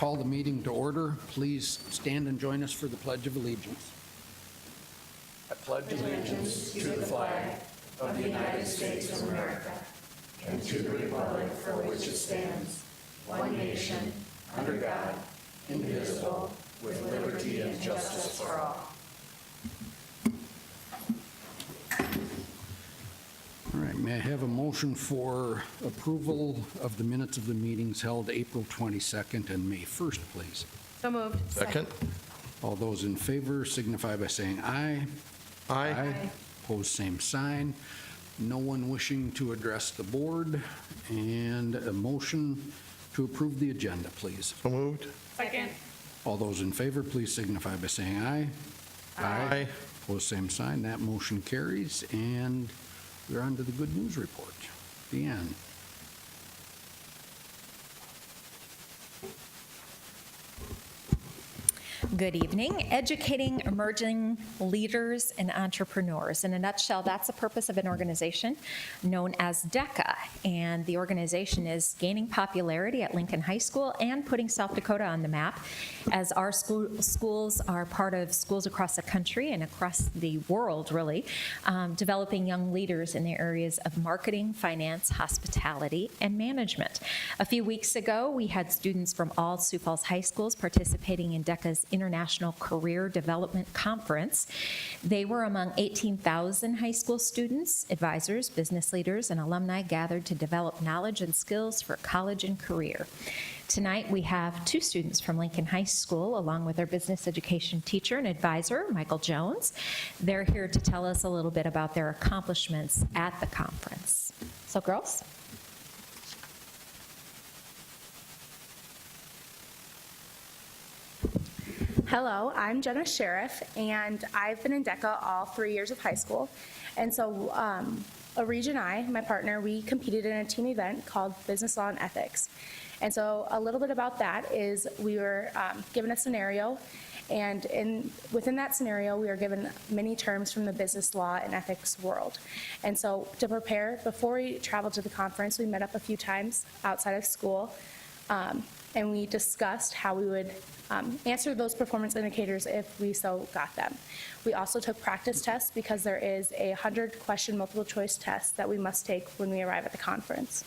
call the meeting to order. Please stand and join us for the Pledge of Allegiance. I pledge allegiance to the flag of the United States of America and to the republic for which it stands, one nation, under God, indivisible, with liberty and justice for all. All right, may I have a motion for approval of the minutes of the meetings held April 22nd and May 1st, please? So moved. Second. All those in favor signify by saying aye. Aye. Opposed, same sign. No one wishing to address the board. And a motion to approve the agenda, please. So moved. Second. All those in favor, please signify by saying aye. Aye. Opposed, same sign. That motion carries. And we're on to the good news report. The end. Good evening. Educating emerging leaders and entrepreneurs. In a nutshell, that's the purpose of an organization known as DECA. And the organization is gaining popularity at Lincoln High School and putting South Dakota on the map as our schools are part of schools across the country and across the world, really, developing young leaders in the areas of marketing, finance, hospitality, and management. A few weeks ago, we had students from all Sioux Falls high schools participating in DECA's International Career Development Conference. They were among 18,000 high school students, advisors, business leaders, and alumni gathered to develop knowledge and skills for college and career. Tonight, we have two students from Lincoln High School, along with their business education teacher and advisor, Michael Jones. They're here to tell us a little bit about their accomplishments at the conference. So, girls? Hello, I'm Jenna Sheriff, and I've been in DECA all 3 years of high school. And so Arij and I, my partner, we competed in a team event called Business Law and Ethics. And so a little bit about that is we were given a scenario, and within that scenario, we were given many terms from the business law and ethics world. And so to prepare, before we traveled to the conference, we met up a few times outside of school, and we discussed how we would answer those performance indicators if we so got them. We also took practice tests because there is a 100-question multiple choice test that we must take when we arrive at the conference.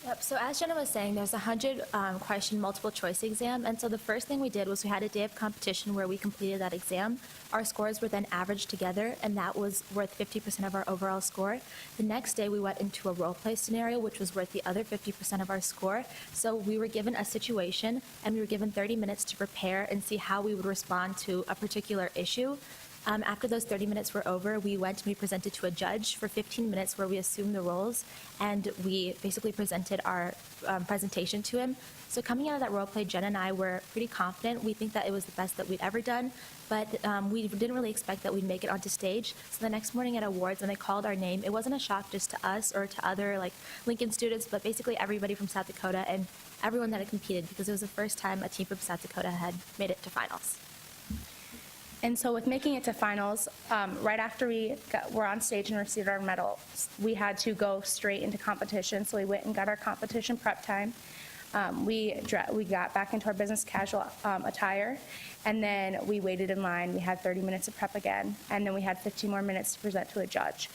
Yep, so as Jenna was saying, there's a 100-question multiple choice exam, and so the first thing we did was we had a day of competition where we completed that exam. Our scores were then averaged together, and that was worth 50% of our overall score. The next day, we went into a role play scenario, which was worth the other 50% of our score. So we were given a situation, and we were given 30 minutes to prepare and see how we would respond to a particular issue. After those 30 minutes were over, we went and we presented to a judge for 15 minutes where we assumed the roles, and we basically presented our presentation to him. So coming out of that role play, Jen and I were pretty confident. We think that it was the best that we'd ever done, but we didn't really expect that we'd make it onto stage. So the next morning at awards, when they called our name, it wasn't a shock just to us or to other Lincoln students, but basically everybody from South Dakota and everyone that had competed, because it was the first time a team from South Dakota had made it to finals. And so with making it to finals, right after we were on stage and received our medals, we had to go straight into competition. So we went and got our competition prep time. We got back into our business casual attire, and then we waited in line. We had 30 minutes of prep again, and then we had 15 more minutes to present to a judge.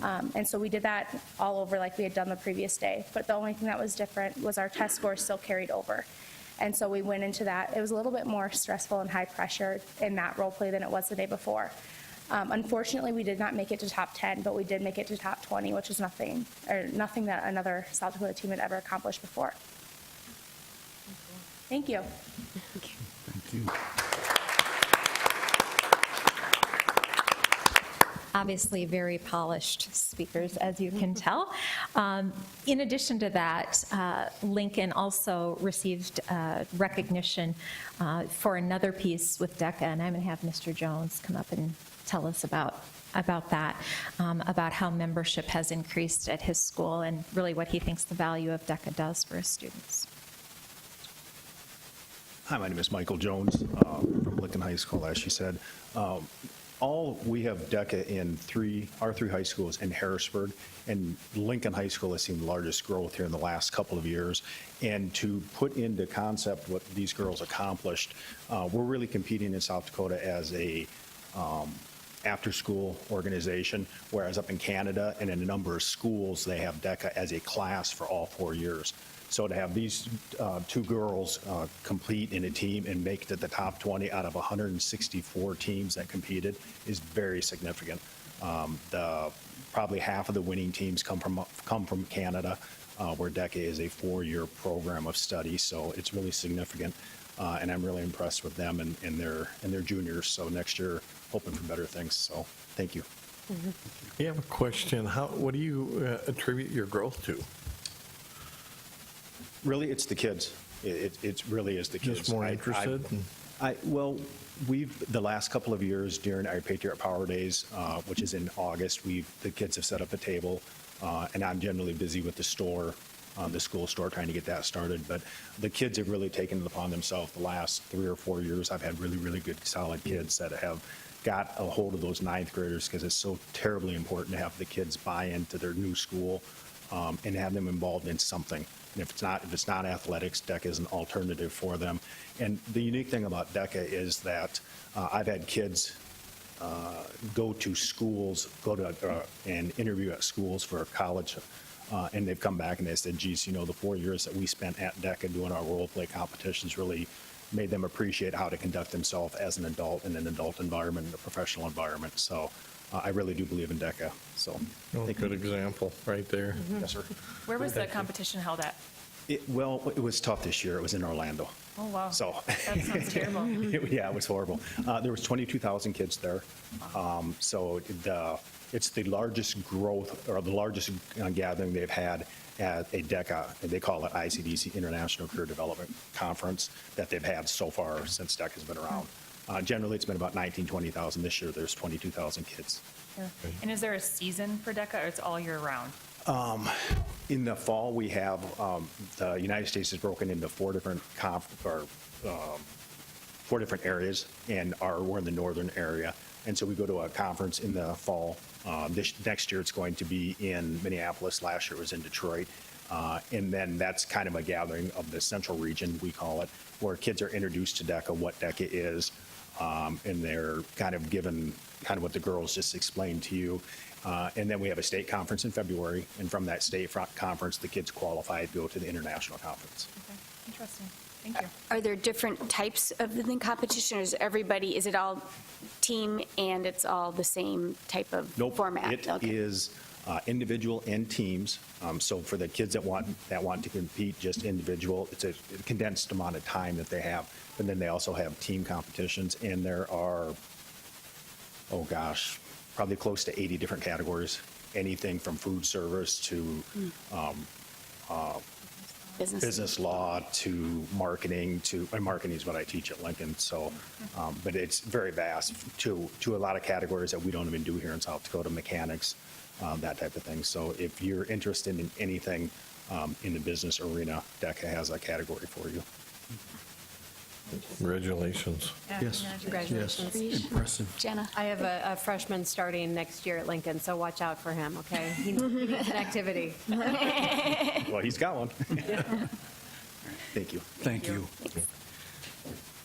And so we did that all over like we had done the previous day. But the only thing that was different was our test scores still carried over. And so we went into that. It was a little bit more stressful and high pressure in that role play than it was the day before. Unfortunately, we did not make it to top 10, but we did make it to top 20, which is nothing that another South Dakota team had ever accomplished before. Thank you. Thank you. Obviously very polished speakers, as you can tell. In addition to that, Lincoln also received recognition for another piece with DECA, and I'm going to have Mr. Jones come up and tell us about that, about how membership has increased at his school and really what he thinks the value of DECA does for his students. Hi, my name is Michael Jones from Lincoln High School, as she said. We have DECA in our three high schools in Harrisburg, and Lincoln High School has seen the largest growth here in the last couple of years. And to put into concept what these girls accomplished, we're really competing in South Dakota as a after-school organization, whereas up in Canada and in a number of schools, they have DECA as a class for all 4 years. So to have these two girls compete in a team and make it to the top 20 out of 164 teams that competed is very significant. Probably half of the winning teams come from Canada, where DECA is a 4-year program of study. So it's really significant, and I'm really impressed with them and their juniors. So next year, hoping for better things. So thank you. You have a question. What do you attribute your growth to? Really, it's the kids. It really is the kids. Just more interested? Well, the last couple of years during our Patriot Power Days, which is in August, the kids have set up a table, and I'm generally busy with the school store, trying to get that started. But the kids have really taken it upon themselves. The last 3 or 4 years, I've had really, really good, solid kids that have got a hold of those 9th graders, because it's so terribly important to have the kids buy into their new school and have them involved in something. And if it's not athletics, DECA is an alternative for them. And the unique thing about DECA is that I've had kids go to schools, and interview at schools for college, and they've come back and they said, geez, the 4 years that we spent at DECA doing our role play competitions really made them appreciate how to conduct themselves as an adult in an adult environment, in a professional environment. So I really do believe in DECA. So Good example right there. Yes, sir. Where was the competition held at? It was tough this year. It was in Orlando. Oh, wow. So That sounds terrible. yeah, it was horrible. There was 22,000 kids there. So it's the largest growth, or the largest gathering they've had at a DECA, they call it ICDC, International Career Development Conference, that they've had so far since DECA's been around. Generally, it's been about 19,000, 20,000. This year, there's 22,000 kids. Yeah. And is there a season for DECA, or it's all year round? In the fall, we have the United States is broken into 4 different 4 different areas, and we're in the northern area. And so we go to a conference in the fall. Next year, it's going to be in Minneapolis. Last year, it was in Detroit. And then that's kind of a gathering of the central region, we call it, where kids are introduced to DECA, what DECA is, and they're kind of given kind of what the girls just explained to you. And then we have a state conference in February, and from that state conference, the kids qualify to go to the international conference. Okay, interesting. Thank you. Are there different types of the competition, or is it all team and it's all the same type of Nope, format? it Okay. is individual and teams. So for the kids that want to compete, just individual, it's a condensed amount of time that they have. But then they also have team competitions, and there are, probably close to 80 different categories. Anything from food service to business law to marketing and marketing is what I teach at Lincoln. So, but it's very vast to a lot of categories that we don't even do here in South Dakota, mechanics, that type of thing. So if you're interested in anything in the business arena, DECA has a category for you. Congratulations. Yes. Congratulations. Yes, impressive. Jenna? I have a freshman starting next year at Lincoln, so watch out for him, okay? He needs an activity. Well, he's got one. Thank you. Thank you.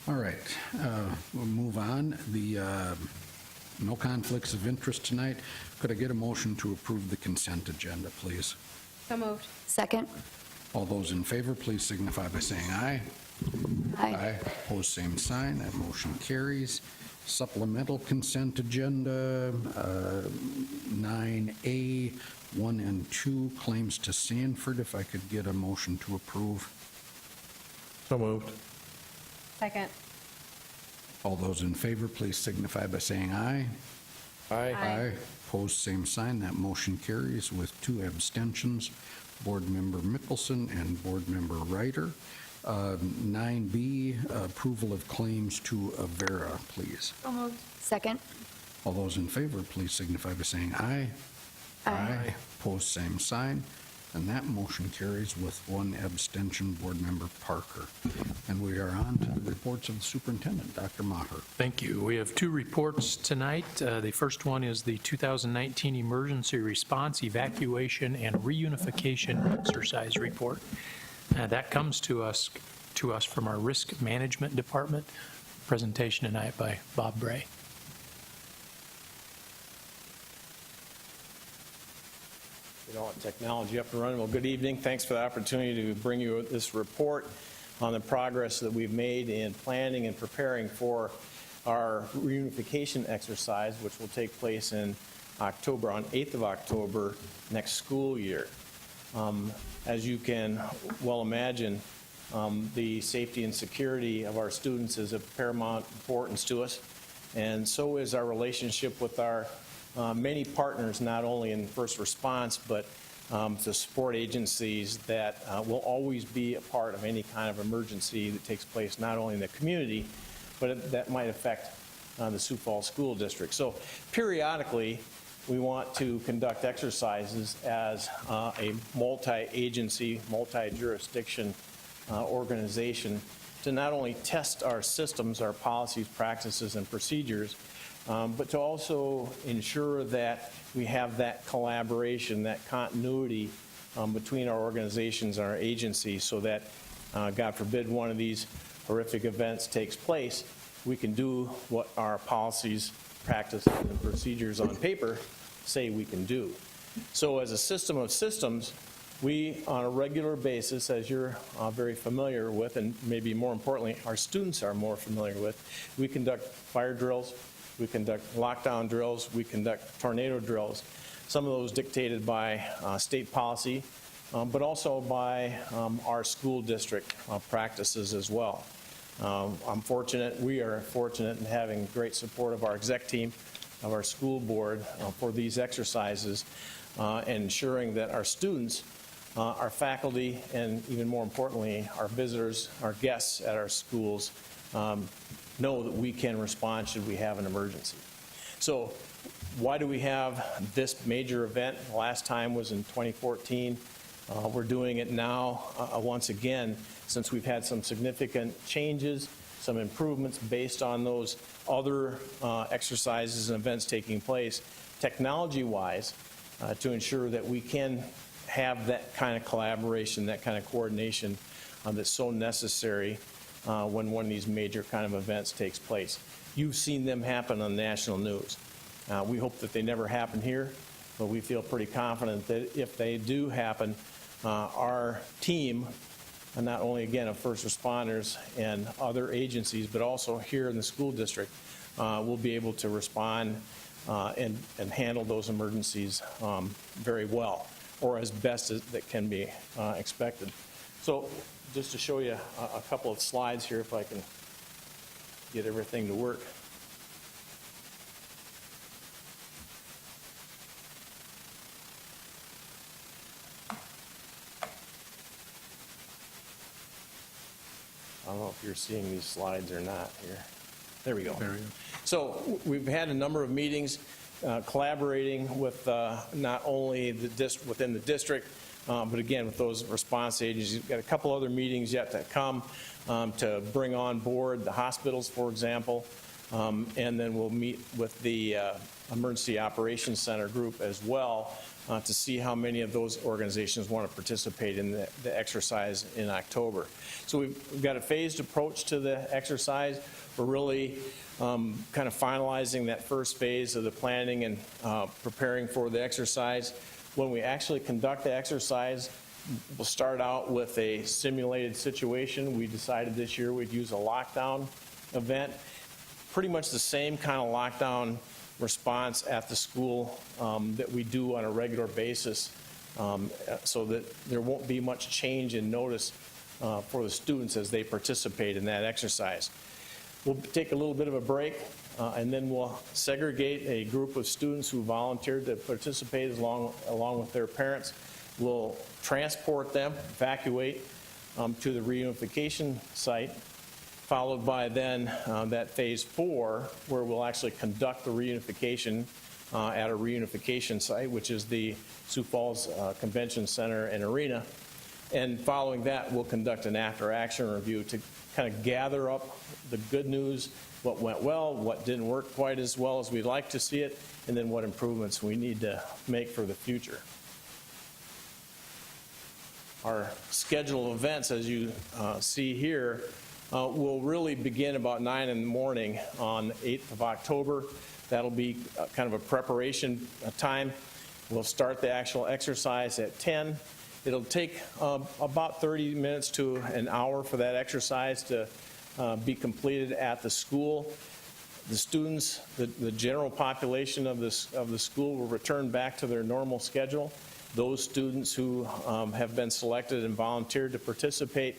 All right, we'll move on. No conflicts of interest tonight. Could I get a motion to approve the consent agenda, please? So moved. Second? All those in favor, please signify by saying aye. Aye. Opposed, same sign. That motion carries. Supplemental consent agenda, 9A, 1 and 2, claims to Sanford. If I could get a motion to approve. So moved. Second. All those in favor, please signify by saying aye. Aye. Opposed, same sign. That motion carries with 2 abstentions, Board Member Mickelson and Board Member Ryder. 9B, approval of claims to Avera, please. So moved. Second? All those in favor, please signify by saying aye. Aye. Opposed, same sign. And that motion carries with one abstention, Board Member Parker. And we are on to the reports of the superintendent, Dr. Maher. Thank you. We have two reports tonight. The first one is the 2019 Emergency Response Evacuation and Reunification Exercise Report. That comes to us from our Risk Management Department. Presentation tonight by Bob Bray. We don't want technology up and running. Well, good evening. Thanks for the opportunity to bring you this report on the progress that we've made in planning and preparing for our reunification exercise, which will take place in October, on 8th of October next school year. As you can well imagine, the safety and security of our students is of paramount importance to us, and so is our relationship with our many partners, not only in first response, but the support agencies that will always be a part of any kind of emergency that takes place, not only in the community, but that might affect the Sioux Falls School District. So periodically, we want to conduct exercises as a multi-agency, multi-jurisdiction organization to not only test our systems, our policies, practices, and procedures, but to also ensure that we have that collaboration, that continuity between our organizations and our agencies so that, God forbid, one of these horrific events takes place, we can do what our policies, practices, and procedures on paper say we can do. So as a system of systems, we, on a regular basis, as you're very familiar with, and maybe more importantly, our students are more familiar with, we conduct fire drills, we conduct lockdown drills, we conduct tornado drills, some of those dictated by state policy, but also by our school district practices as well. We are fortunate in having great support of our exec team, of our school board for these exercises, and ensuring that our students, our faculty, and even more importantly, our visitors, our guests at our schools know that we can respond should we have an emergency. So why do we have this major event? The last time was in 2014. We're doing it now once again since we've had some significant changes, some improvements based on those other exercises and events taking place technology-wise to ensure that we can have that kind of collaboration, that kind of coordination that's so necessary when one of these major kind of events takes place. You've seen them happen on national news. We hope that they never happen here, but we feel pretty confident that if they do happen, our team, and not only, again, of first responders and other agencies, but also here in the school district, will be able to respond and handle those emergencies very well, or as best as that can be expected. So just to show you a couple of slides here, if I can get everything to work. I don't know if you're seeing these slides or not here. There we go. So we've had a number of meetings collaborating with not only within the district, but again with those response agencies. We've got a couple other meetings yet to come to bring on board the hospitals, for example, and then we'll meet with the Emergency Operations Center group as well to see how many of those organizations want to participate in the exercise in October. So we've got a phased approach to the exercise. We're really kind of finalizing that first phase of the planning and preparing for the exercise. When we actually conduct the exercise, we'll start out with a simulated situation. We decided this year we'd use a lockdown event, pretty much the same kind of lockdown response at the school that we do on a regular basis, so that there won't be much change in notice for the students as they participate in that exercise. We'll take a little bit of a break, and then we'll segregate a group of students who volunteered to participate along with their parents. We'll transport them, evacuate to the reunification site, followed by then that phase 4, where we'll actually conduct the reunification at a reunification site, which is the Sioux Falls Convention Center and Arena. And following that, we'll conduct an after-action review to kind of gather up the good news, what went well, what didn't work quite as well as we'd like to see it, and then what improvements we need to make for the future. Our schedule of events, as you see here, will really begin about 9 in the morning on 8th of October. That'll be kind of a preparation time. We'll start the actual exercise at 10. It'll take about 30 minutes to an hour for that exercise to be completed at the school. The students, the general population of the school will return back to their normal schedule. Those students who have been selected and volunteered to participate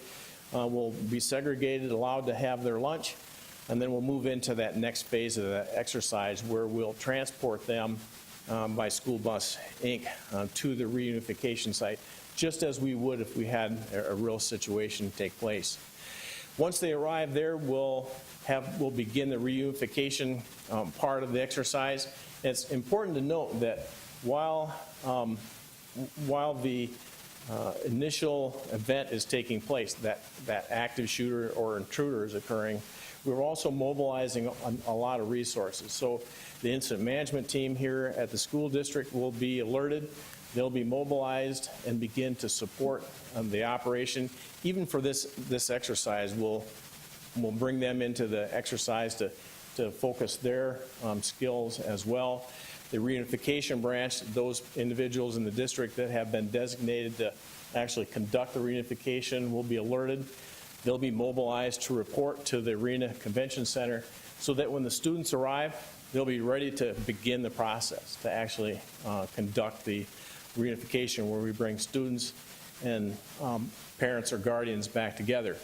will be segregated, allowed to have their lunch, and then we'll move into that next phase of the exercise where we'll transport them by School Bus Inc. To the reunification site, just as we would if we had a real situation take place. Once they arrive there, we'll begin the reunification part of the exercise. And it's important to note that while the initial event is taking place, that active shooter or intruder is occurring, we're also mobilizing a lot of resources. So the incident management team here at the school district will be alerted. They'll be mobilized and begin to support the operation. Even for this exercise, we'll bring them into the exercise to focus their skills as well. The reunification branch, those individuals in the district that have been designated to actually conduct the reunification will be alerted. They'll be mobilized to report to the Arena Convention Center so that when the students arrive, they'll be ready to begin the process to actually conduct the reunification, where we bring students and parents or guardians back together.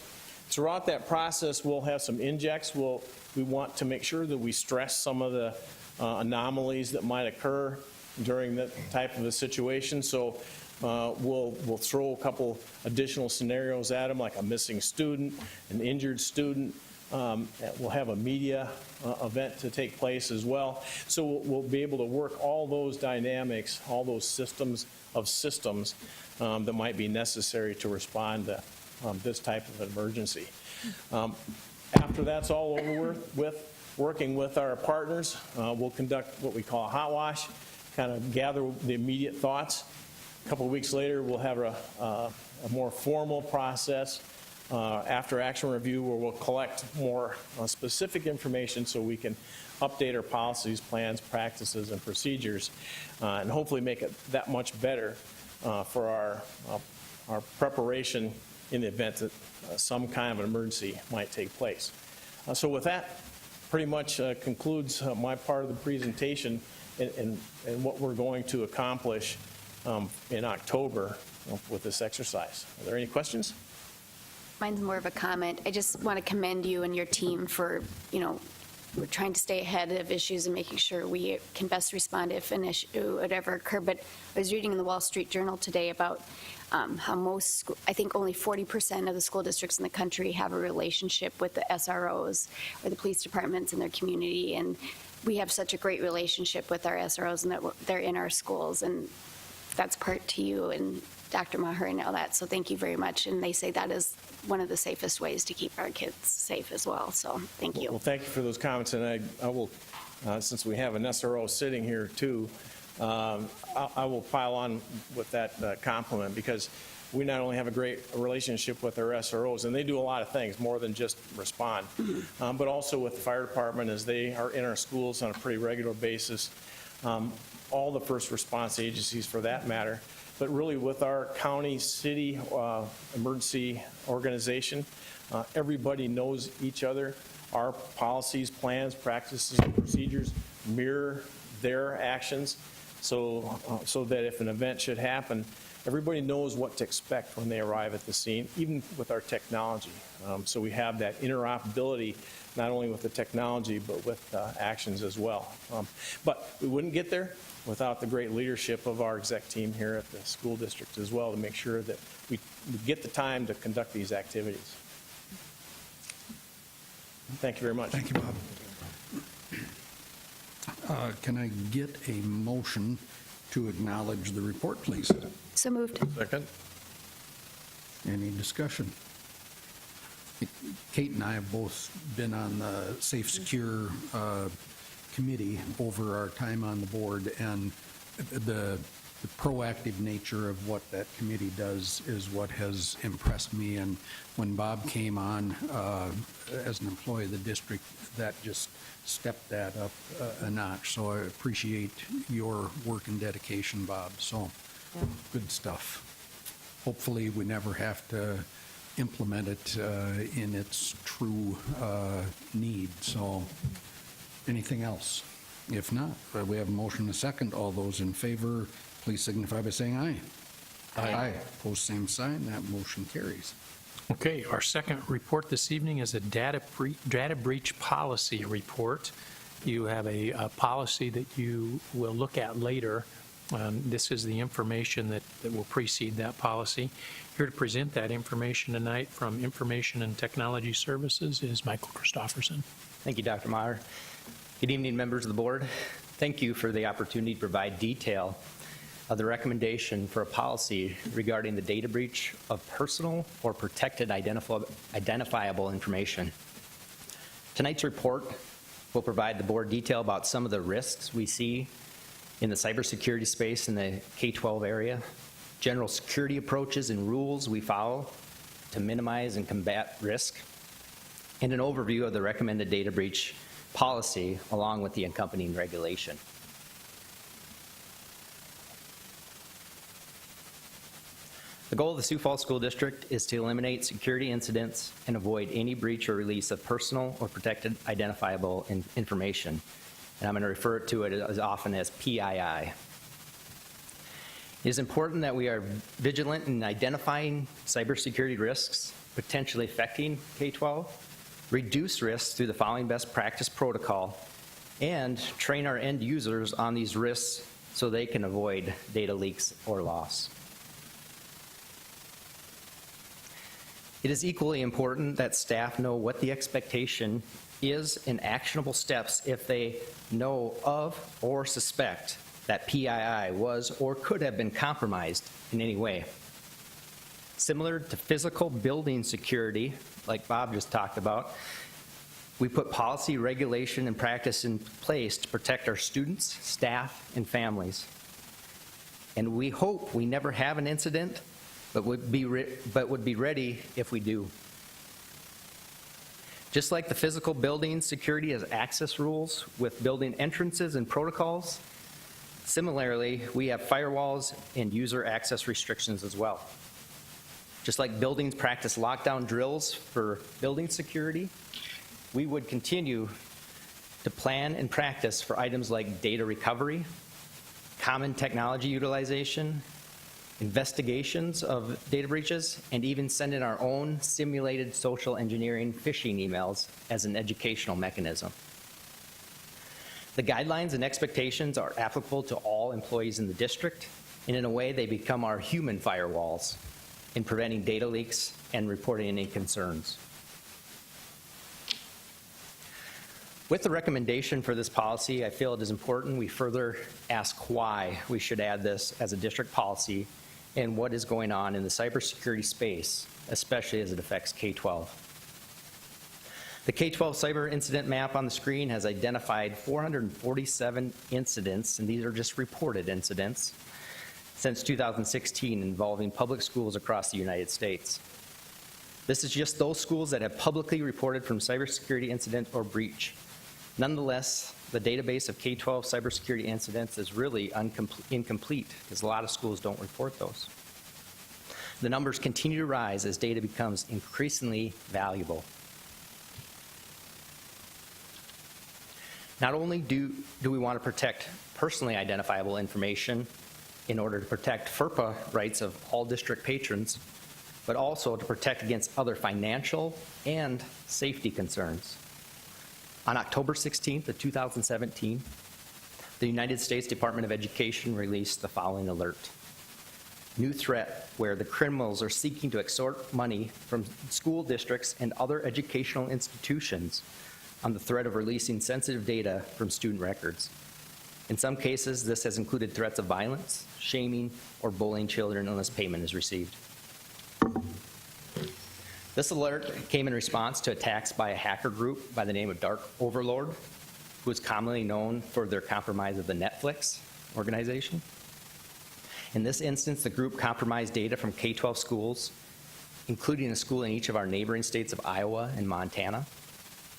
Throughout that process, we'll have some injects. We want to make sure that we stress some of the anomalies that might occur during that type of a situation. So we'll throw a couple additional scenarios at them, like a missing student, an injured student. We'll have a media event to take place as well. So we'll be able to work all those dynamics, all those systems that might be necessary to respond to this type of emergency. After that's all over with, working with our partners, we'll conduct what we call a hot wash, kind of gather the immediate thoughts. A couple of weeks later, we'll have a more formal process after action review, where we'll collect more specific information so we can update our policies, plans, practices, and procedures, and hopefully make it that much better for our preparation in the event that some kind of an emergency might take place. So with that, pretty much concludes my part of the presentation and what we're going to accomplish in October with this exercise. Are there any questions? Mine's more of a comment. I just want to commend you and your team for, we're trying to stay ahead of issues and making sure we can best respond if an issue would ever occur. But I was reading in the Wall Street Journal today about how I think only 40% of the school districts in the country have a relationship with the SROs or the police departments in their community. And we have such a great relationship with our SROs, and that they're in our schools. And that's part to you and Dr. Maher and all that. So thank you very much. And they say that is one of the safest ways to keep our kids safe as well. So thank you. Well, thank you for those comments. And I will, since we have an SRO sitting here too, I will pile on with that compliment, because we not only have a great relationship with our SROs, and they do a lot of things more than just respond, but also with the fire department, as they are in our schools on a pretty regular basis, all the first response agencies for that matter, but really with our county, city emergency organization, everybody knows each other. Our policies, plans, practices, and procedures mirror their actions, so that if an event should happen, everybody knows what to expect when they arrive at the scene, even with our technology. So we have that interoperability, not only with the technology, but with actions as well. But we wouldn't get there without the great leadership of our exec team here at the school district as well, to make sure that we get the time to conduct these activities. Thank you very much. Thank you, Bob. Can I get a motion to acknowledge the report, please? So moved. Second? Any discussion? Kate and I have both been on the Safe Secure committee over our time on the board, and the proactive nature of what that committee does is what has impressed me. And when Bob came on as an employee of the district, that just stepped that up a notch. So I appreciate your work and dedication, Bob. So good stuff. Hopefully, we never have to implement it in its true need. So anything else? If not, we have a motion and a second. All those in favor, please signify by saying aye. Aye. Opposed, same sign. That motion carries. Okay, our second report this evening is a data breach policy report. You have a policy that you will look at later. This is the information that will precede that policy. Here to present that information tonight from Information and Technology Services is Michael Christofferson. Thank you, Dr. Maher. Good evening, members of the board. Thank you for the opportunity to provide detail of the recommendation for a policy regarding the data breach of personal or protected identifiable information. Tonight's report will provide the board detail about some of the risks we see in the cybersecurity space in the K-12 area, general security approaches and rules we follow to minimize and combat risk, and an overview of the recommended data breach policy along with the accompanying regulation. The goal of the Sioux Falls School District is to eliminate security incidents and avoid any breach or release of personal or protected identifiable information. And I'm going to refer to it as often as PII. It is important that we are vigilant in identifying cybersecurity risks potentially affecting K-12, reduce risks through the following best practice protocol, and train our end users on these risks so they can avoid data leaks or loss. It is equally important that staff know what the expectation is and actionable steps if they know of or suspect that PII was or could have been compromised in any way. Similar to physical building security, like Bob just talked about, we put policy, regulation, and practice in place to protect our students, staff, and families. And we hope we never have an incident, but would be ready if we do. Just like the physical building security has access rules with building entrances and protocols, similarly, we have firewalls and user access restrictions as well. Just like buildings practice lockdown drills for building security, we would continue to plan and practice for items like data recovery, common technology utilization, investigations of data breaches, and even send in our own simulated social engineering phishing emails as an educational mechanism. The guidelines and expectations are applicable to all employees in the district, and in a way they become our human firewalls in preventing data leaks and reporting any concerns. With the recommendation for this policy, I feel it is important we further ask why we should add this as a district policy and what is going on in the cybersecurity space, especially as it affects K-12. The K-12 cyber incident map on the screen has identified 447 incidents, and these are just reported incidents, since 2016 involving public schools across the United States. This is just those schools that have publicly reported from cybersecurity incident or breach. Nonetheless, the database of K-12 cybersecurity incidents is really incomplete because a lot of schools don't report those. The numbers continue to rise as data becomes increasingly valuable. Not only do we want to protect personally identifiable information in order to protect FERPA rights of all district patrons, but also to protect against other financial and safety concerns. On October 16th of 2017, the United States Department of Education released the following alert. New threat where the criminals are seeking to extort money from school districts and other educational institutions on the threat of releasing sensitive data from student records. In some cases, this has included threats of violence, shaming, or bullying children unless payment is received. This alert came in response to attacks by a hacker group by the name of Dark Overlord, who is commonly known for their compromise of the Netflix organization. In this instance, the group compromised data from K-12 schools, including a school in each of our neighboring states of Iowa and Montana,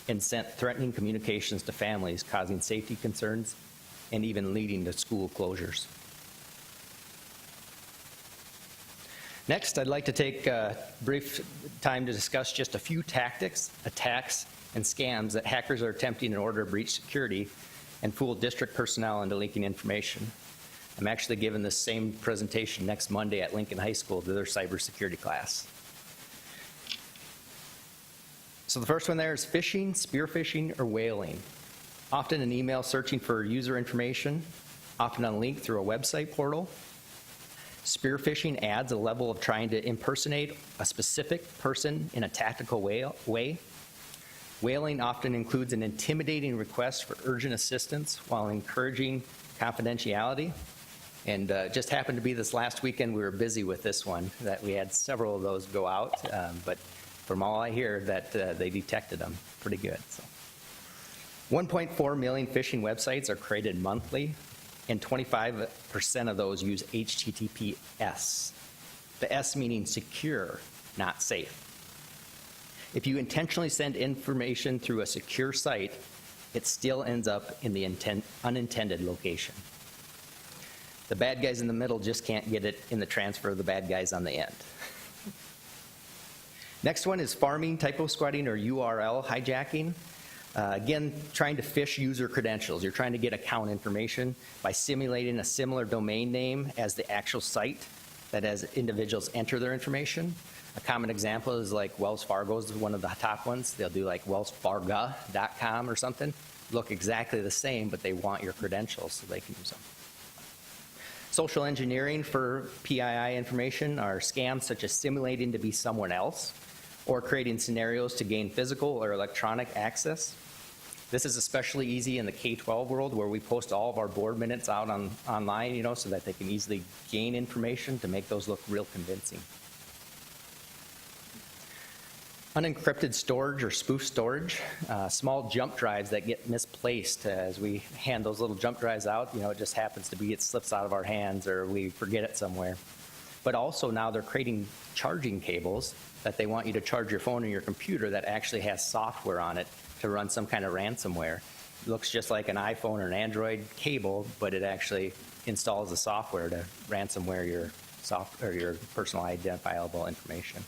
and sent threatening communications to families, causing safety concerns and even leading to school closures. Next, I'd like to take a brief time to discuss just a few tactics, attacks, and scams that hackers are attempting in order to breach security and fool district personnel into leaking information. I'm actually giving this same presentation next Monday at Lincoln High School to their cybersecurity class. So the first one there is phishing, spear phishing, or whaling. Often an email searching for user information, often on a link through a website portal. Spear phishing adds a level of trying to impersonate a specific person in a tactical way. Whaling often includes an intimidating request for urgent assistance while encouraging confidentiality. And just happened to be this last weekend we were busy with this one, that we had several of those go out, but from all I hear that they detected them pretty good. So. 1.4 million phishing websites are created monthly, and 25% of those use HTTPS. The S meaning secure, not safe. If you intentionally send information through a secure site, it still ends up in the unintended location. The bad guys in the middle just can't get it in the transfer of the bad guys on the end. Next one is Pharming, Typosquatting, or URL hijacking. Again, trying to phish user credentials. You're trying to get account information by simulating a similar domain name as the actual site that as individuals enter their information. A common example is like Wells Fargo is one of the top ones. They'll do like wellsfargo.com or something. Look exactly the same, but they want your credentials so they can use them. Social engineering for PII information are scams such as simulating to be someone else or creating scenarios to gain physical or electronic access. This is especially easy in the K-12 world where we post all of our board minutes out online, so that they can easily gain information to make those look real convincing. Unencrypted storage or spoof storage, small jump drives that get misplaced as we hand those little jump drives out. It just happens to be it slips out of our hands or we forget it somewhere. But also now they're creating charging cables that they want you to charge your phone or your computer that actually has software on it to run some kind of ransomware. It looks just like an iPhone or an Android cable, but it actually installs the software to ransomware your personal identifiable information.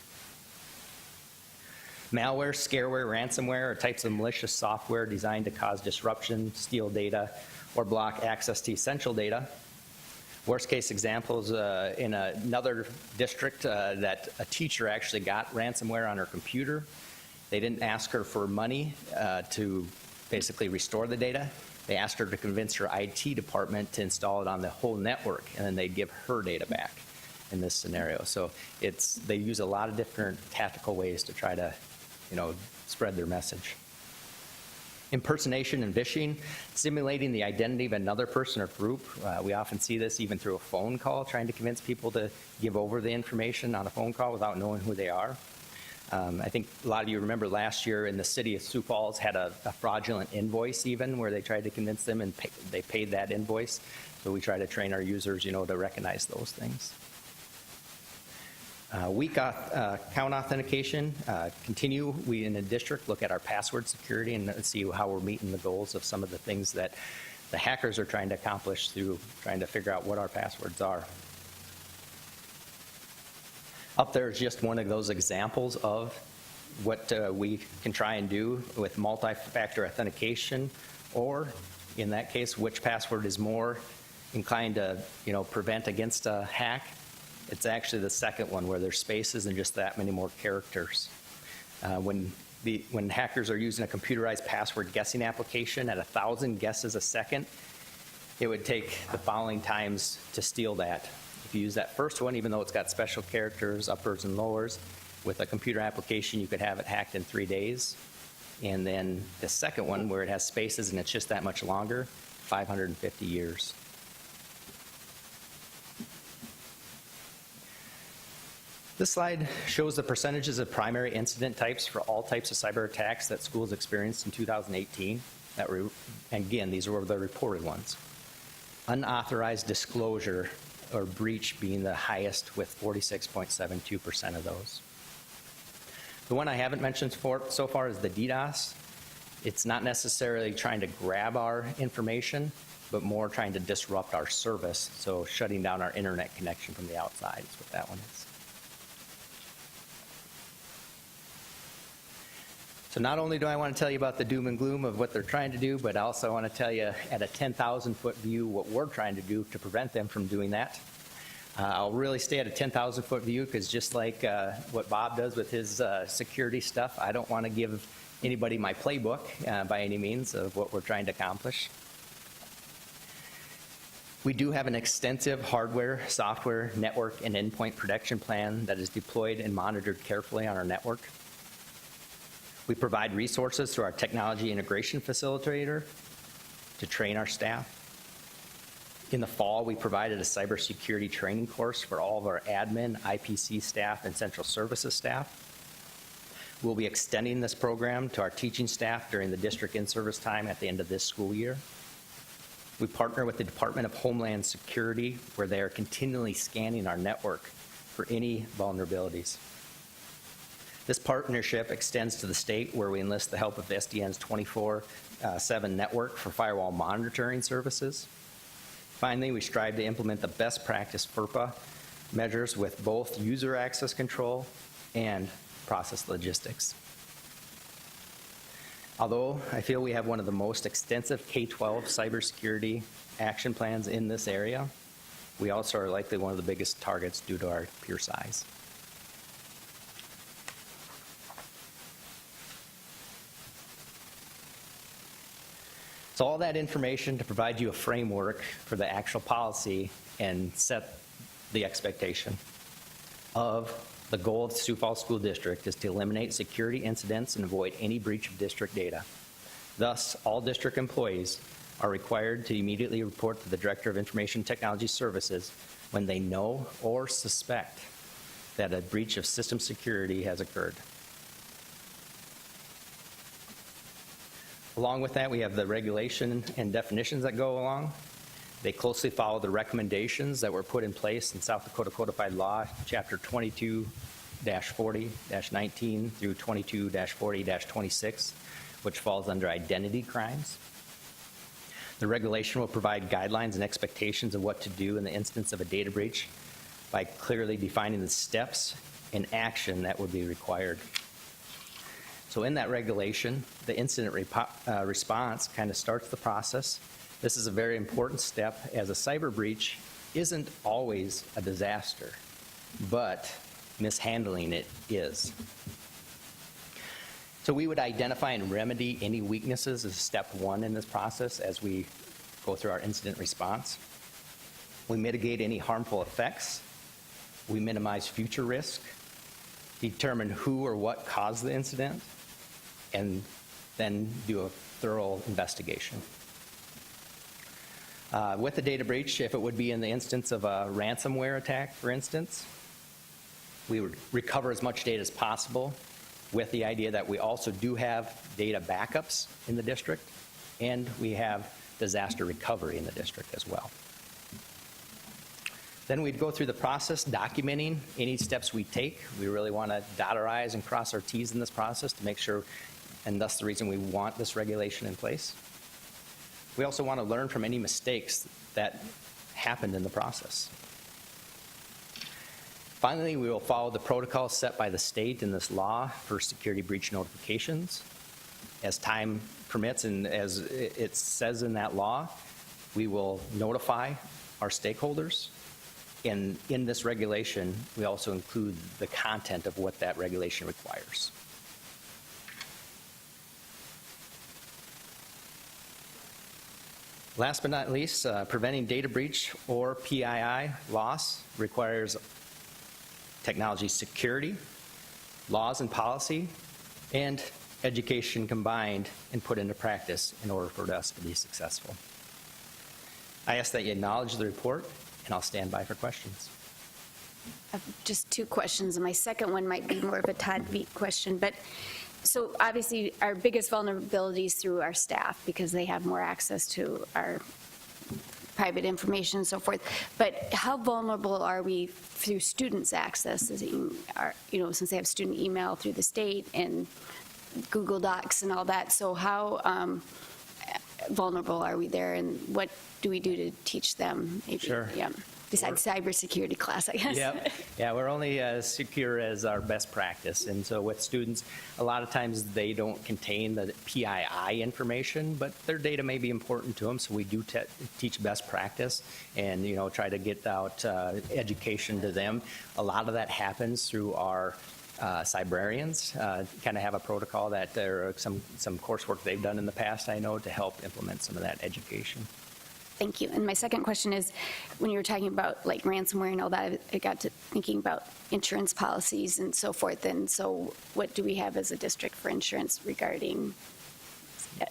Malware, scareware, ransomware are types of malicious software designed to cause disruption, steal data, or block access to essential data. Worst case examples in another district that a teacher actually got ransomware on her computer. They didn't ask her for money to basically restore the data. They asked her to convince her IT department to install it on the whole network, and then they'd give her data back in this scenario. So they use a lot of different tactical ways to try to spread their message. Impersonation and vishing, simulating the identity of another person or group. We often see this even through a phone call, trying to convince people to give over the information on a phone call without knowing who they are. I think a lot of you remember last year in the city of Sioux Falls had a fraudulent invoice even where they tried to convince them and they paid that invoice. So we try to train our users, to recognize those things. Weak account authentication. We in the district look at our password security and see how we're meeting the goals of some of the things that the hackers are trying to accomplish through trying to figure out what our passwords are. Up there is just one of those examples of what we can try and do with multi-factor authentication, or in that case, which password is more inclined to prevent against a hack. It's actually the second one where there's spaces and just that many more characters. When hackers are using a computerized password guessing application at 1,000 guesses a second, it would take the following times to steal that. If you use that first one, even though it's got special characters, uppers and lowers, with a computer application, you could have it hacked in 3 days. And then the second one, where it has spaces and it's just that much longer, 550 years. This slide shows the percentages of primary incident types for all types of cyber attacks that schools experienced in 2018. And again, these were the reported ones. Unauthorized disclosure or breach being the highest with 46.72% of those. The one I haven't mentioned so far is the DDoS. It's not necessarily trying to grab our information, but more trying to disrupt our service, so shutting down our internet connection from the outside is what that one is. So not only do I want to tell you about the doom and gloom of what they're trying to do, but I also want to tell you at a 10,000-foot view what we're trying to do to prevent them from doing that. I'll really stay at a 10,000-foot view because just like what Bob does with his security stuff, I don't want to give anybody my playbook by any means of what we're trying to accomplish. We do have an extensive hardware, software, network, and endpoint protection plan that is deployed and monitored carefully on our network. We provide resources through our technology integration facilitator to train our staff. In the fall, we provided a cybersecurity training course for all of our admin, IPC staff, and central services staff. We'll be extending this program to our teaching staff during the district in-service time at the end of this school year. We partner with the Department of Homeland Security, where they are continually scanning our network for any vulnerabilities. This partnership extends to the state, where we enlist the help of SDN's 24/7 network for firewall monitoring services. Finally, we strive to implement the best practice FERPA measures with both user access control and process logistics. Although I feel we have one of the most extensive K-12 cybersecurity action plans in this area, we also are likely one of the biggest targets due to our pure size. So all that information to provide you a framework for the actual policy and set the expectation of the goal of the Sioux Falls School District is to eliminate security incidents and avoid any breach of district data. Thus, all district employees are required to immediately report to the Director of Information Technology Services when they know or suspect that a breach of system security has occurred. Along with that, we have the regulation and definitions that go along. They closely follow the recommendations that were put in place in South Dakota Codified Law, Chapter 22-40-19 through 22-40-26, which falls under identity crimes. The regulation will provide guidelines and expectations of what to do in the instance of a data breach by clearly defining the steps and action that would be required. So in that regulation, the incident response kind of starts the process. This is a very important step, as a cyber breach isn't always a disaster, but mishandling it is. So we would identify and remedy any weaknesses as step one in this process as we go through our incident response. We mitigate any harmful effects. We minimize future risk, determine who or what caused the incident, and then do a thorough investigation. With the data breach, if it would be in the instance of a ransomware attack, for instance, we would recover as much data as possible with the idea that we also do have data backups in the district, and we have disaster recovery in the district as well. Then we'd go through the process documenting any steps we take. We really want to dot our I's and cross our T's in this process to make sure, and thus the reason we want this regulation in place. We also want to learn from any mistakes that happened in the process. Finally, we will follow the protocol set by the state in this law for security breach notifications. As time permits and as it says in that law, we will notify our stakeholders. And in this regulation, we also include the content of what that regulation requires. Last but not least, preventing data breach or PII loss requires technology security, laws and policy, and education combined and put into practice in order for us to be successful. I ask that you acknowledge the report, and I'll stand by for questions. Just two questions, and my second one might be more of a Todd Veek question. But so obviously, our biggest vulnerability is through our staff because they have more access to our private information and so forth. But how vulnerable are we through students' access? Since they have student email through the state and Google Docs and all that. So how vulnerable are we there, and what do we do to teach them? Maybe, Sure. Yeah. Besides cybersecurity class, I guess. Yep. Yeah, we're only as secure as our best practice. And so with students, a lot of times they don't contain the PII information, but their data may be important to them. So we do teach best practice and, try to get out education to them. A lot of that happens through our cybrarians, kind of have a protocol that there are some coursework they've done in the past, I know, to help implement some of that education. Thank you. And my second question is, when you were talking about like ransomware and all that, I got to thinking about insurance policies and so forth. And so what do we have as a district for insurance regarding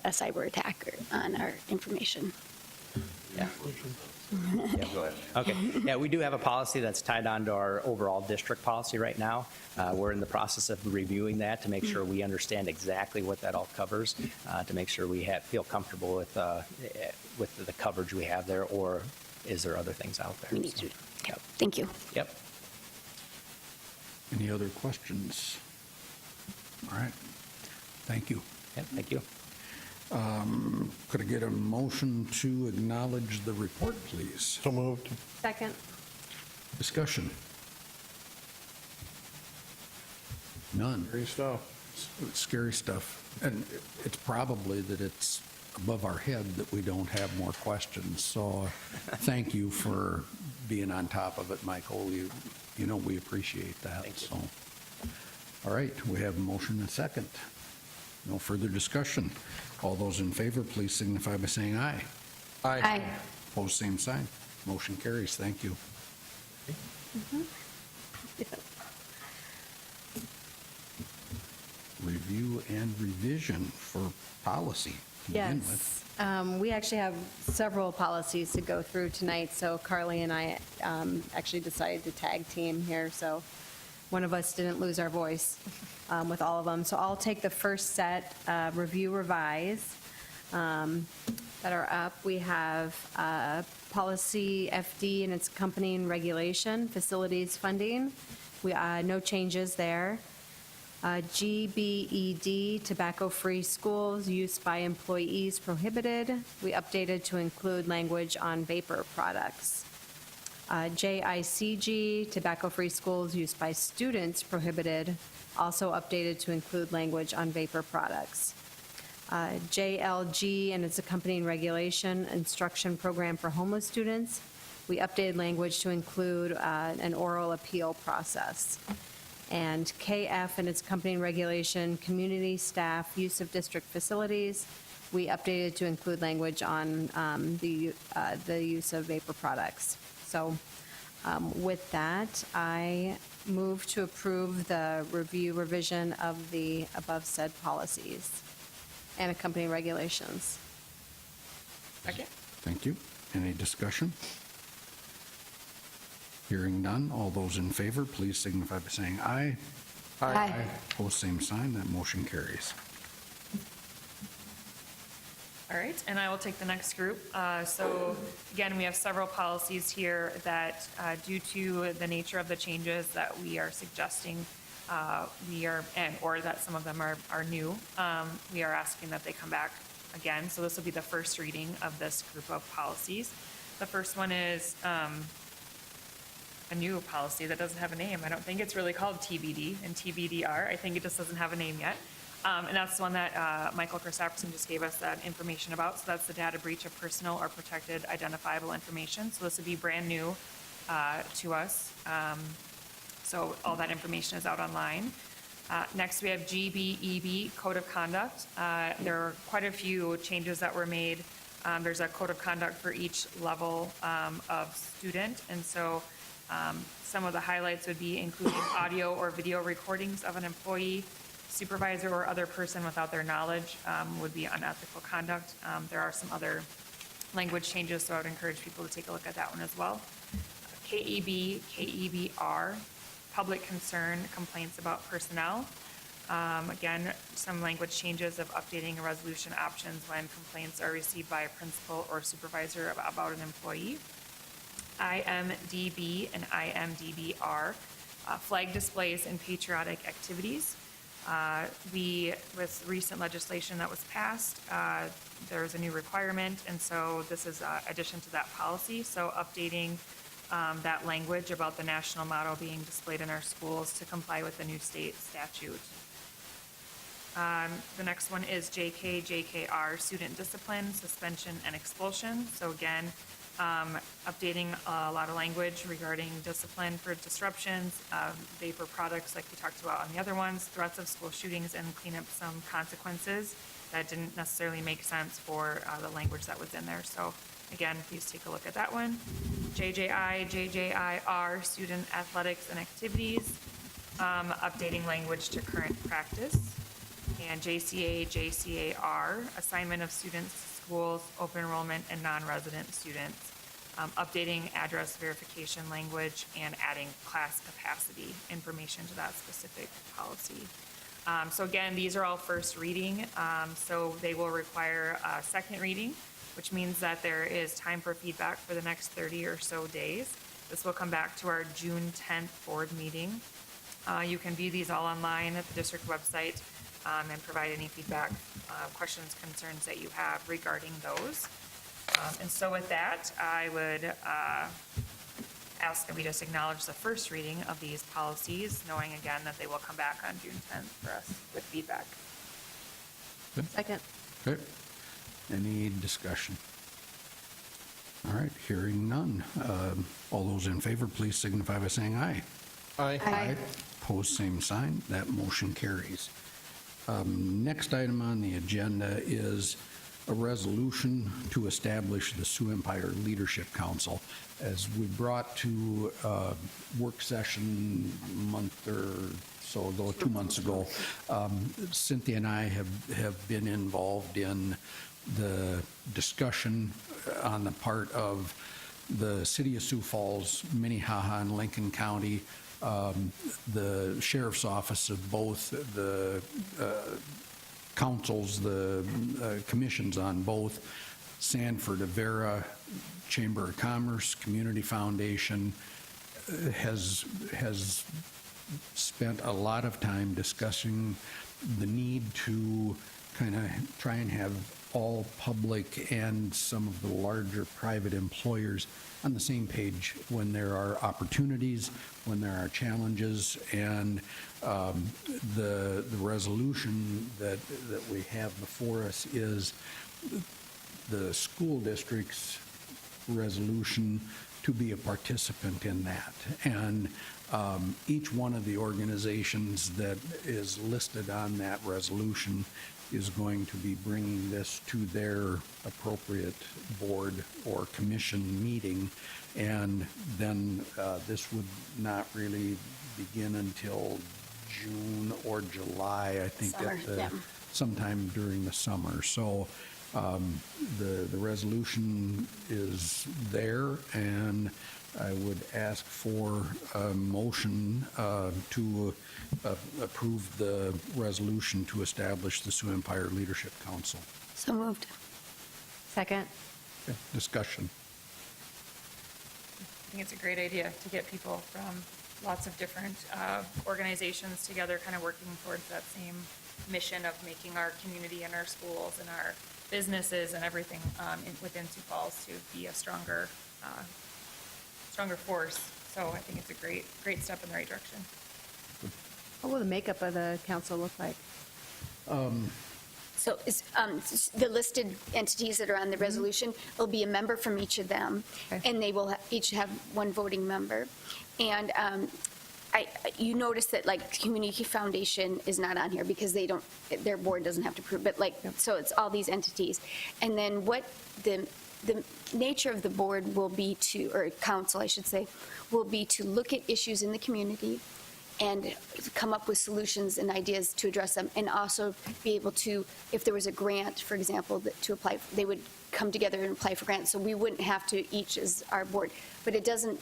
a cyber attack on our information? Yeah. Yeah, go ahead. Okay. Yeah, we do have a policy that's tied onto our overall district policy right now. We're in the process of reviewing that to make sure we understand exactly what that all covers, to make sure we feel comfortable with the coverage we have there, or is there other things out there? We need to. Okay. Thank you. Yep. Any other questions? All right. Thank you. Yeah, thank you. Could I get a motion to acknowledge the report, please? So moved. Second. Discussion? None. Great stuff. Scary stuff. And it's probably that it's above our head that we don't have more questions. So thank you for being on top of it, Michael. We appreciate that. Thank you. So, all right, we have a motion and a second. No further discussion. All those in favor, please signify by saying aye. Aye. Opposed, same sign. Motion carries. Thank you. Review and revision for policy to begin with. Yes. We actually have several policies to go through tonight, so Carly and I actually decided to tag team here, so one of us didn't lose our voice with all of them. So I'll take the first set, review, revise, that are up. We have policy FD and its accompanying regulation, facilities funding. No changes there. GBED, tobacco-free schools, use by employees prohibited. We updated to include language on vapor products. JICG, tobacco-free schools, use by students prohibited, also updated to include language on vapor products. JLG and its accompanying regulation, instruction program for homeless students. We updated language to include an oral appeal process. And KF and its accompanying regulation, community staff, use of district facilities. We updated to include language on the use of vapor products. So with that, I move to approve the review revision of the above said policies and accompanying regulations. Thank you. Any discussion? Hearing none, all those in favor, please signify by saying aye. Aye. Opposed, same sign. That motion carries. All right, and I will take the next group. So again, we have several policies here that, due to the nature of the changes that we are suggesting, or that some of them are new, we are asking that they come back again. So this will be the first reading of this group of policies. The first one is a new policy that doesn't have a name. I don't think it's really called TBD and TBDR. I think it just doesn't have a name yet. And that's the one that Michael Christopherson just gave us that information about. So that's the data breach of personal or protected identifiable information. So this would be brand new to us. So all that information is out online. Next, we have GBEB, Code of Conduct. There are quite a few changes that were made. There's a code of conduct for each level of student. And so some of the highlights would be including audio or video recordings of an employee, supervisor, or other person without their knowledge would be unethical conduct. There are some other language changes, so I would encourage people to take a look at that one as well. KEB, KEBR, public concern, complaints about personnel. Again, some language changes of updating resolution options when complaints are received by a principal or supervisor about an employee. IMDB and IMDBR, flag displays and patriotic activities. With recent legislation that was passed, there's a new requirement, and so this is addition to that policy. So updating that language about the national motto being displayed in our schools to comply with the new state statute. The next one is JK, JKR, student discipline, suspension, and expulsion. So again, updating a lot of language regarding discipline for disruptions, vapor products like we talked about on the other ones, threats of school shootings, and clean up some consequences that didn't necessarily make sense for the language that was in there. So again, please take a look at that one. JJI, JJIR, student athletics and activities, updating language to current practice. And JCA, JCAR, assignment of students to schools, open enrollment, and non-resident students, updating address verification language, and adding class capacity information to that specific policy. So again, these are all first reading, so they will require a second reading, which means that there is time for feedback for the next 30 or so days. This will come back to our June 10th board meeting. You can view these all online at the district website. And provide any feedback, questions, concerns that you have regarding those. And so with that, I would ask that we just acknowledge the first reading of these policies, knowing again that they will come back on June 10th for us with feedback. Second. Okay. Any discussion? All right, hearing none. All those in favor, please signify by saying aye. Aye. Opposed, same sign. That motion carries. Next item on the agenda is a resolution to establish the Sioux Empire Leadership Council. As we brought to work session a month or so ago, 2 months ago, Cynthia and I have been involved in the discussion on the part of the City of Sioux Falls, Minnehaha, and Lincoln County, the sheriff's office of both, the councils, the commissions on both, Sanford, Avera, Chamber of Commerce, Community Foundation, has spent a lot of time discussing the need to kind of try and have all public and some of the larger private employers on the same page when there are opportunities, when there are challenges, and the resolution that we have before us is the school district's resolution to be a participant in that. And each one of the organizations that is listed on that resolution is going to be bringing this to their appropriate board or commission meeting, and then this would not really begin until June or July, I think, Summer, sometime during the summer. So the resolution is there, and I would ask for a motion to approve the resolution to establish the Sioux Empire Leadership Council. So moved. Second. Okay, discussion. I think it's a great idea to get people from lots of different organizations together, kind of working towards that same mission of making our community and our schools and our businesses and everything within Sioux Falls to be a stronger force. So I think it's a great step in the right direction. What will the makeup of the council look like? So is, the listed entities that are on the resolution, will be a member from each of them, Okay. and they will each have one voting member. And you notice that, like, Community Foundation is not on here because they don't, their board doesn't have to approve, but like, so it's all these entities. And then what the nature of the board will be to, or council, I should say, will be to look at issues in the community and come up with solutions and ideas to address them, and also be able to, if there was a grant, for example, to apply, they would come together and apply for grants, so we wouldn't have to each as our board. But it doesn't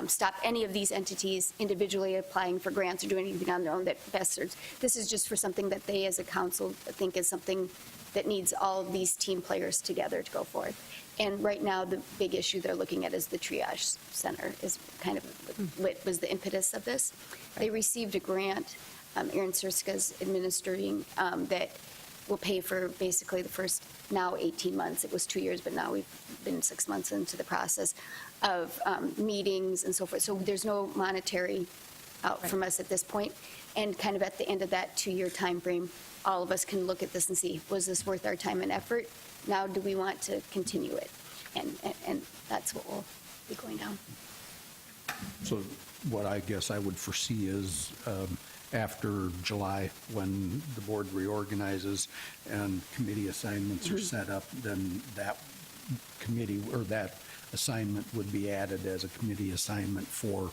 stop any of these entities individually applying for grants or doing anything on their own that best serves. This is just for something that they as a council think is something that needs all of these team players together to go forward. And right now, the big issue they're looking at is the triage center is kind of what was the impetus of this. They received a grant, Aaron Surska's administering, that will pay for basically the first now 18 months. It was 2 years, but now we've been 6 months into the process of meetings and so forth. So there's no monetary out from us at this point. And kind of at the end of that 2-year time frame, all of us can look at this and see, was this worth our time and effort? Now, do we want to continue it? And that's what we'll be going down. So what I guess I would foresee is after July, when the board reorganizes and committee assignments are set up, then that committee or that assignment would be added as a committee assignment for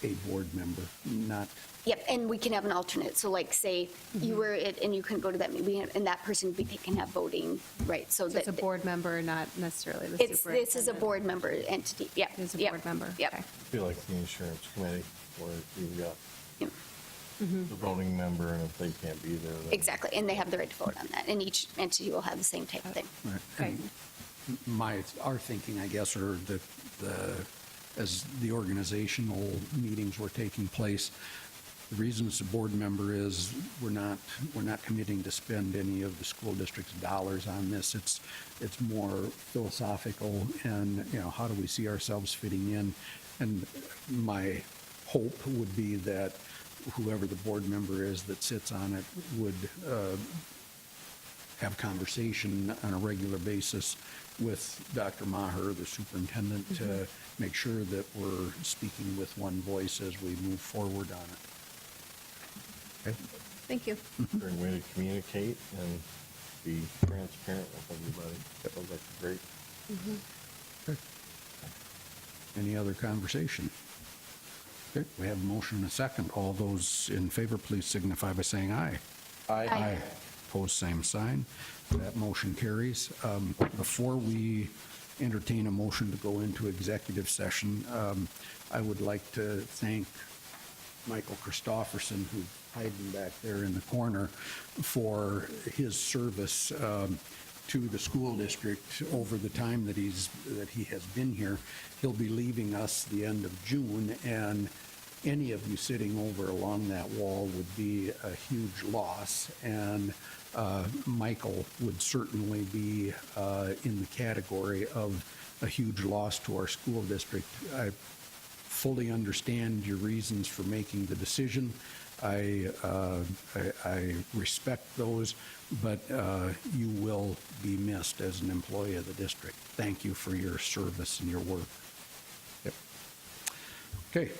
a board member, not. Yep, and we can have an alternate. So like, say you were it and you couldn't go to that meeting, and that person, they can have voting, right? So So it's a board member, not necessarily the This superintendent? is a board member entity, yep. It's a yep, board member? Yep. Okay. Be like the insurance committee, where you've got Yep. the voting member, and if they can't be there, then. Exactly, and they have the right to vote on that, and each entity will have the same type of thing. Okay. Our thinking, I guess, or as the organizational meetings were taking place, the reason it's a board member is we're not committing to spend any of the school district's dollars on this. It's more philosophical, and how do we see ourselves fitting in? And my hope would be that whoever the board member is that sits on it would have conversation on a regular basis with Dr. Maher, the superintendent, to make sure that we're speaking with one voice as we move forward on it. Okay? Thank you. Great way to communicate and be transparent with everybody. That sounds like great. Okay. Any other conversation? Okay, we have a motion and a second. All those in favor, please signify by saying aye. Aye. Opposed, same sign. That motion carries. Before we entertain a motion to go into executive session, I would like to thank Michael Christofferson, who's hiding back there in the corner, for his service to the school district over the time that he has been here. He'll be leaving us the end of June, and any of you sitting over along that wall would be a huge loss, and Michael would certainly be in the category of a huge loss to our school district. I fully understand your reasons for making the decision. I respect those, but you will be missed as an employee of the district. Thank you for your service and your work. Yep. Okay.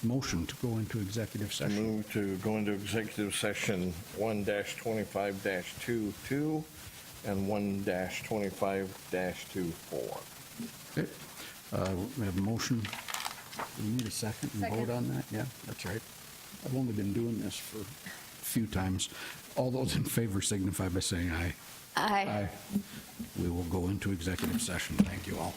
Motion to go into executive session. Move to go into executive session 1-25-22 and 1-25-24. Okay. We have a motion. Do we need a second and vote on that? Yeah, that's right. I've only been doing this for a few times. All those in favor signify by saying aye. Aye. We will go into executive session. Thank you all.